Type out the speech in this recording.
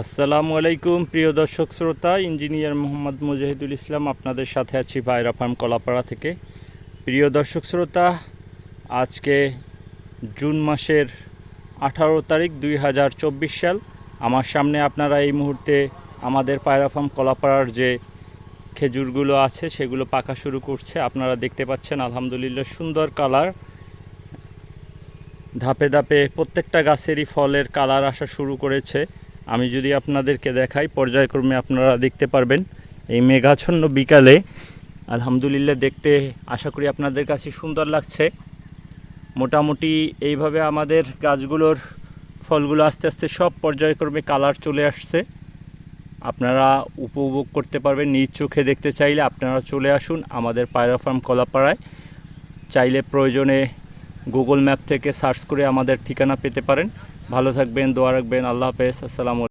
আসসালামু আলাইকুম প্রিয় দর্শক শ্রোতা, ইঞ্জিনিয়ার মোহাম্মদ মুজাহিদুল ইসলাম আপনাদের সাথে আছি পায়রা ফার্ম কলাপাড়া থেকে। প্রিয় দর্শক শ্রোতা, আজকে জুন মাসের 18 তারিখ 2024 সাল। আমার সামনে আপনারা এই মুহূর্তে আমাদের পায়রা ফার্ম কলাপাড়ার যে খেজুরগুলো আছে সেগুলো পাকা শুরু করছে। আপনারা দেখতে পাচ্ছেন আলহামদুলিল্লাহ সুন্দর কালার, ধাপে ধাপে প্রত্যেকটা গাছেরই ফলের কালার আসা শুরু করেছে। আমি যদি আপনাদেরকে দেখাই পর্যায়ক্রমে আপনারা দেখতে পারবেন। এই মেঘাচ্ছন্ন বিকালে আলহামদুলিল্লাহ দেখতে আশা করি আপনাদের কাছে সুন্দর লাগছে। মোটামুটি এইভাবে আমাদের গাছগুলোর ফলগুলো আস্তে আস্তে সব পর্যায়ক্রমে কালার চলে আসছে। আপনারা উপভোগ করতে পারবেন নিজ চোখে। দেখতে চাইলে আপনারা চলে আসুন আমাদের পায়রা ফার্ম কলাপাড়ায়। চাইলে প্রয়োজনে গুগল ম্যাপ থেকে সার্চ করে আমাদের ঠিকানা পেতে পারেন। ভালো থাকবেন, দোয়া রাখবেন। আল্লাহ হাফেজ। আসসালামু আলাইকুম।